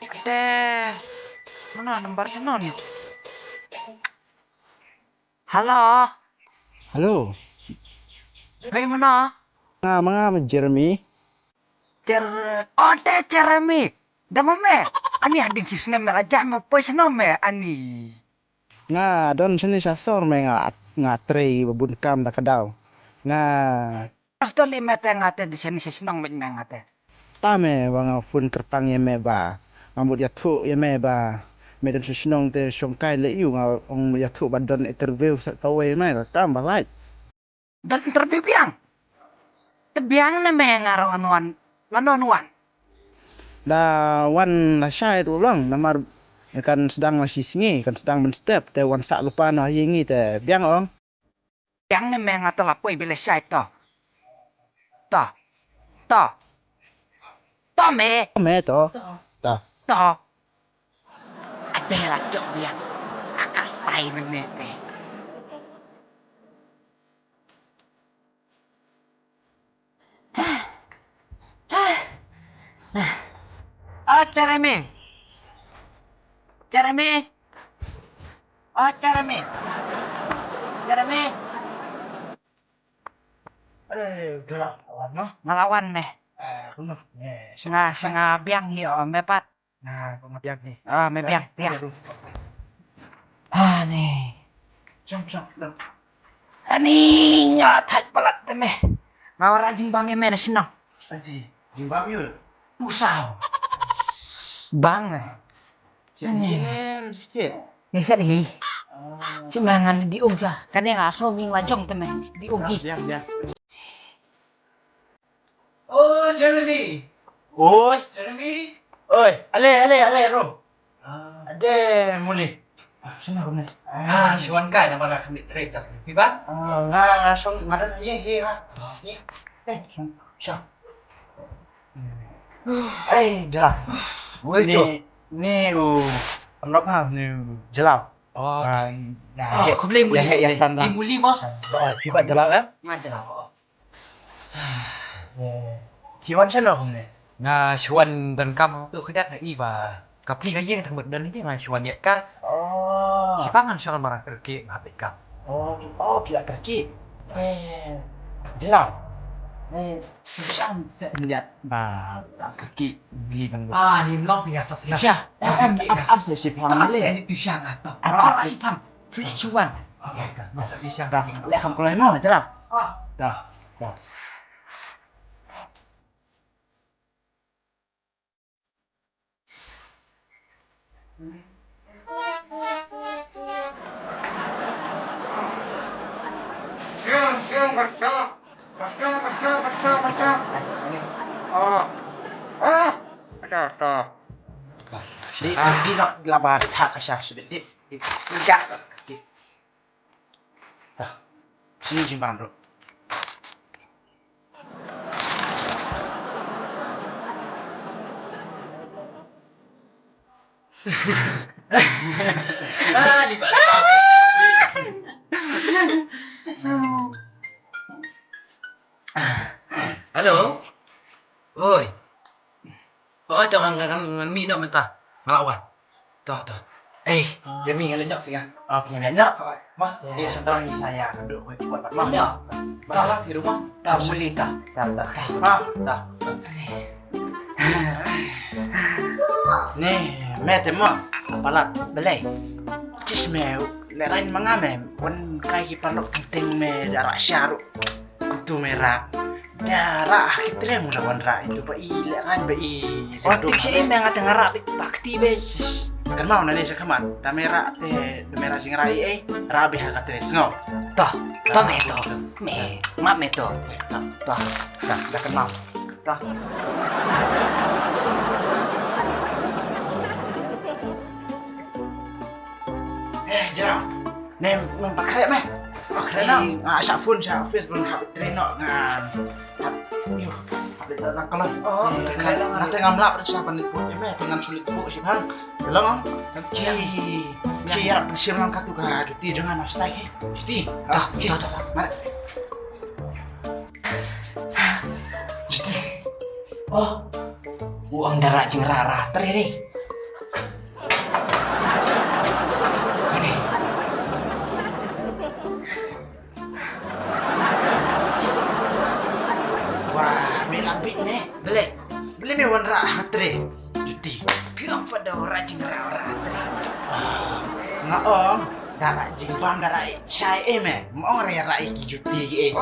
Teh, mana nomornya non? Halo, Halo, bagaimana? mga Jeremy. Oh teh Jeremy, dama me, ani adik si sinem aja me pois no me ani. Nga don sini sasor me nga tre babun kam da kadaw. Nga Pas to lima teh ngate di sini si senang me ngate. tame wanga fun kerpang ye me ba. Ngambut ya thu ye me ba. Medan susunong te songkai le yu nga ong ya thu badan interview sa tawe me kam ba lai. Dan terbiang, terbiang ne me ngaro anuan, lanuan. Da wan la syai tu lang namar kan sedang masih singi kan sedang menstep te wan sak lupa na yingi te biang ong. Yang ne me ngate lapoi bila syai to. To, to, to me, Me to. Ta. to. Ada lah cok biang, akas tai me teh. Oh, Jeremy. Jeremy. Oh, Jeremy. Jeremy. Gelap awan no. Ngelawan meh. Rumah. Senga biang hiyo mepat. Nah, kung mabiag ni. Oh, me biang. Ah, nih. Sam. Ani nyatat palat temeh. Ngawar anjing bange me senang. Aji, jimbang yul. Pusau. Bang. Sikit. Nisa deh. Cuma ngan diung sah. Kan yang asal ming lajong temeh. Diung ih. Biang. Oh, Jeremy. Oi, Jeremy. oi, ale ro. Ade muli. Sana ro ni. Siwan kai na para kami trade tas. Piba? Nga song ngadan ye he ha. Ni. Siya. Jelas. Woi Ni amrok ha ni jelas. Oh. Nah, Aku beli muli. Ya san lah. Muli mah. Piba jelas kan? Ngajar. Kiwan sana ro ni. Nga siwan dan kam tu kedat na iba kapli kaya yang tembak dan ini nga siwan ya ka Oh. si pangan siya marang kerki ngapit ka Oh, pihak kaki. Jelas. Siapa lihat kaki beli bang. ni long biasa sila Siapa? Apa sih si pang le? itu siya nga to Apa si pang? Cuan. okay ka masa siya Dah, lihat kamu kalau mau jelas. Dah. Di nak labar tak kasar sedikit. Tidak. Sini jimbang bro. di balik halo oi oh jangan mi nak mentah ngelawan toh demi ngelenjok ya Oke, banyak. Mah, dia sedang saya duduk buat mah. masalah di rumah Tak boleh tak. Dah. Nih, mete mah. Apalat. Belai. Cis me, lerain mangame. Wan kai panok penting me darah syaru. Itu merah. Darah kita mulawan ra itu pa i lerain ba i. Oh, tipsi em yang ada ngarap bakti bes. Kan mau nani sa kaman. Da merah sing rai rabi ha katres ngo. Toh, toh me toh. Mak me toh. Dah kenal. Dah. Jarang. Nem pakai me. Pakai na. Sa phone sa Facebook habit treno ngan. Yo, habit na kalau. Oh, Nanti ngamla pada siapa nih pun me dengan sulit bu sih bang. Belum. Siap siap langkah tuh ka cuti jangan nastai he. Cuti. Mari. Cuti. Oh, uang darah jeng rarah teriri. Wah, may labik nih. Beli. Beli may wan ra hatre. Juti. Piang pada orang jing ora tadi. Nga om, dara jing bam dara syai me. Mo ora ra iki juti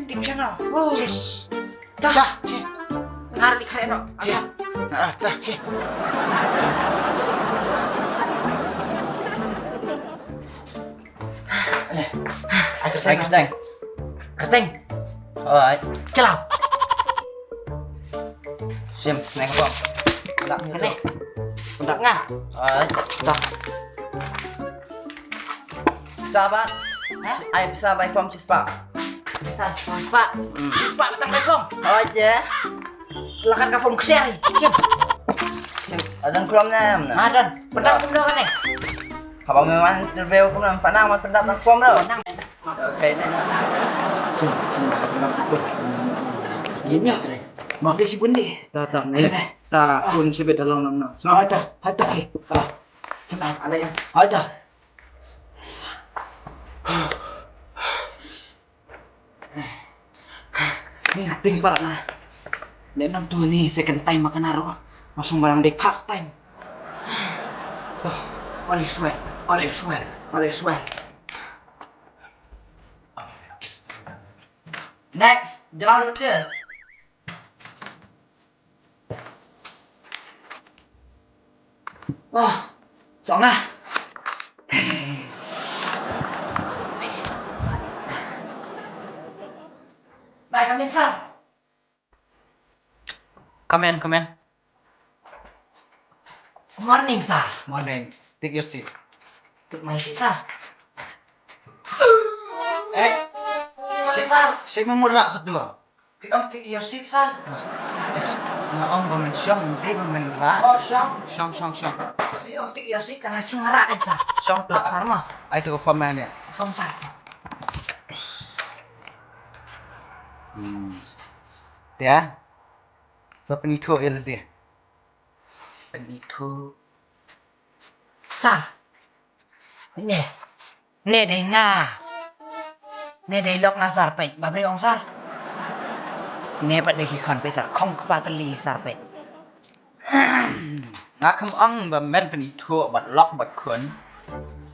Tip siya no. Yes. Dah. Dah. Ngarli kaya no. Iya. Dah. Ay, Kristeng. Keteng. Alright. Celau. Sim, naik ke bawah. Pundak ni Kene. tu. Pundak ngah. Alright. Dah. Sahabat. Hah? Ay bisa by form sispa. Bisa, Pak. Pak betang level. Alright je. Silakan ke form keseri. Siap. Sim, adan kelam nam. Madan. Pedang pun dah kan ni. Habang memang interview ko nam panang mat pendak ng form lo. Pedang. Okay na. Gini ya, Tre. Mak dia si bundi. Tatang Sa kun si bet along nam. So ada ke. Kenal ada yang ada. Ni ting para na. Lenam tu ni second time makan naro. Langsung barang dek first time. Oleh sweat. Next, jalan dulu je. Wah, soalnya Baik kami sar. Come in. Morning sar. Morning. Take your seat. Good morning sar. Saya memurah kedua. Piang tik your seat sar. Yes. Nga om bamen siyang, hindi bamen ra. Oh, syang. Siyang. Piang tik your seat karena sing ngarain sar. Siyang tu. Tak sar mah. Ay tu form man ya. Form sar. Dia. So penito il dia. Penito. Sar. Nè đây nga. Nè đây lok nga sar pet. Babri ong sar. Nè pat đây khi khon pe sar. Không có ba cái ly sar pet. Nga kam ang ba men penito bat lock bat kun.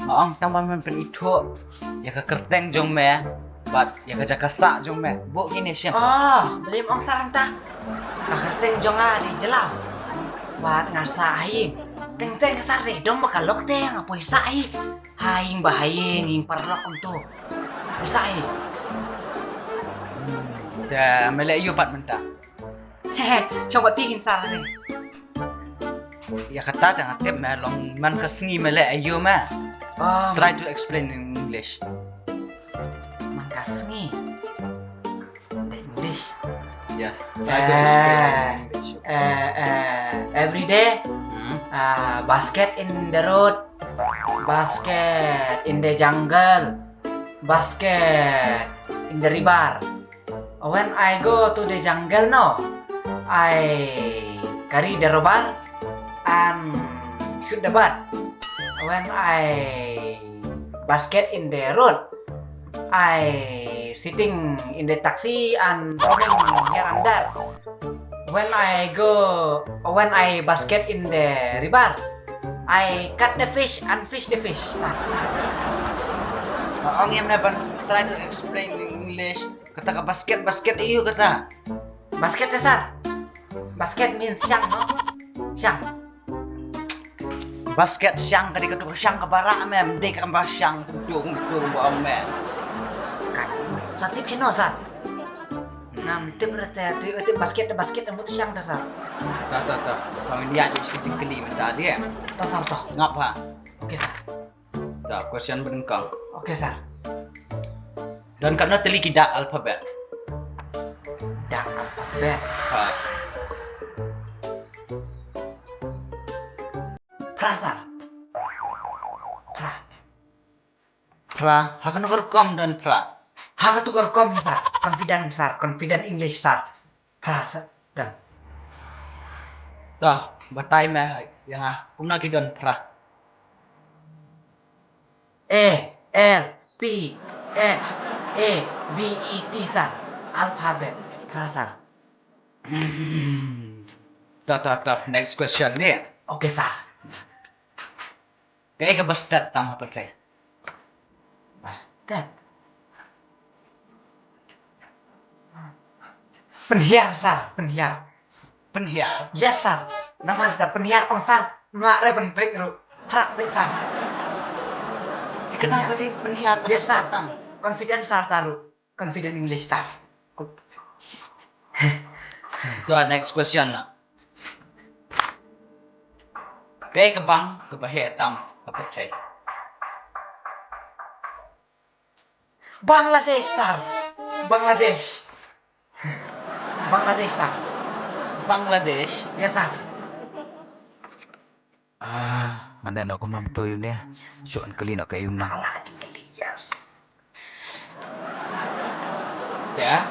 Ma ang tang ba men penito. Ya ka kerteng jong me. Bat ya ka jaka sa jong me. Bu kini siya. Oh, beli ong sar ta. Kakerteng jong ari jelau. Bat ngasa aing. Teng sar re dom bakal lok teng apa isa ai. Haing bahaing ing parlok untuk. Isa ai. Dia mele yu pat menta. Hehe, coba tingin sar ni. Ya kata dengan tip me long man ka sengi mele ayu me. Oh, Try to explain in English. mangkasngi. English. Yes. Try to explain in English. Every day, Hmm. basket in the road, basket in the jungle, basket in the river. When I go to the jungle, no, I carry the rubber and shoot the bird. When I basket in the road, I sitting in the taxi and roaming here and there. When I basket in the river, I cut the fish and fish the fish. Ang yang naban try to explain in English. Kata ka basket iyo kata. Basket ya sar. Basket means siang, no? Siang. Basket siang kadi katu siang ka bara mem de ka ba siang dung ba mem. Kan. Sa tip sino sar? Nam tip rete tip basket yang butuh siang dah sar. Ta. Kang dia di sikit keli menta dia. Tas sar toh. Ngap ha. Oke sar. Ta question bengkang. Oke sar. Dan karena teli kidak alfabet. Dah alfabet. Ha. Pra sar. Pra. Pra, hakan kom dan pra. Hang tukar kom sar. Confident English sar. Pra sar. Dan. Ta, batai me yang cũng na kidon pra. A-L-P-H-A-B-E-T sar. Alfabet. Pra sar. Tak. Next question ni. Oke, Sar. Kaya ka basta tama pa kay. Bastard. Penhiar, Sar. Penhiar. Penhiar. Yes, Sar. Nama ada penhiar pang, Sar. Nggak ada penbreak, Ru. Harap, Sar. Kenapa sih penhiar? Yes, Sar. Confident, Sar, taruh. Confident English, Sar. Ito next question na. Kaya ka bang kabahetang kapatay? Bangladesh, Sar. Bangladesh. Bangladesh, Sar. Bangladesh? Yes, Sar. Mana nak aku mampu yun ya? Soan kali nak kayo na. Alah, kecil yes. Ya?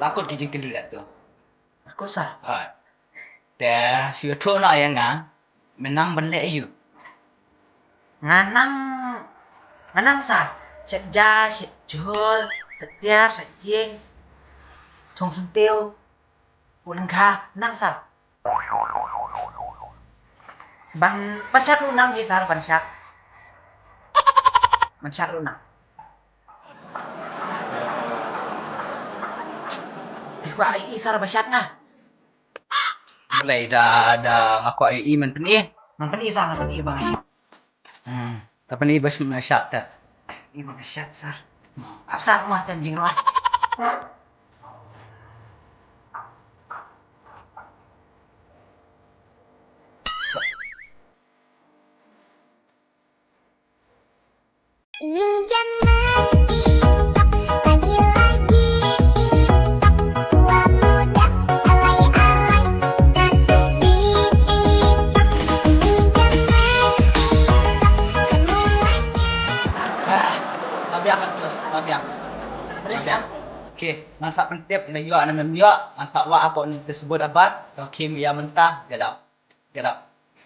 Lakot kijing kali tu. Aku, Sar. Để sửa thua lại ngã mình năng vấn đề yêu Nganang, Sar. Setja, setjul, setiar, setjing. Thong sentil. Ulang kha, nang, Sar. Bang, pansak lunang sih, Sar, pansak. Pansak lunang. Kau ai Sar basyat nga. mulai dah aku ai iman penih Nang peni Sar, nang peni bang asyat. tapi ni bas masyat tak Ini bang asyat, Sar. Apa Sar mah tanjing lah. Ini jangan TikTok, lagi-lagi TikTok. Tua muda, alay-alay, kasih di TikTok. Ini jangan TikTok, semuanya. mabiak tu mabiak Mabiak. okey masak pentip na yuak na membiak masak wa apa ni tersebut abat okey ya mentah get up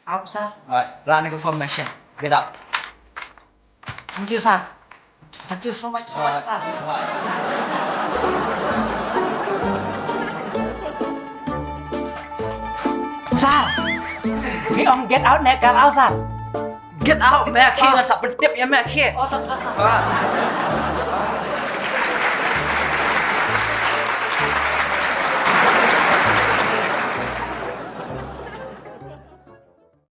Apa Sar? alright run information get up Thank you, Sar. Thank you so much, Sar. Sar. Ini on get out nek get out, Sar. get out mek masak pentip ya mek Oh, Sar.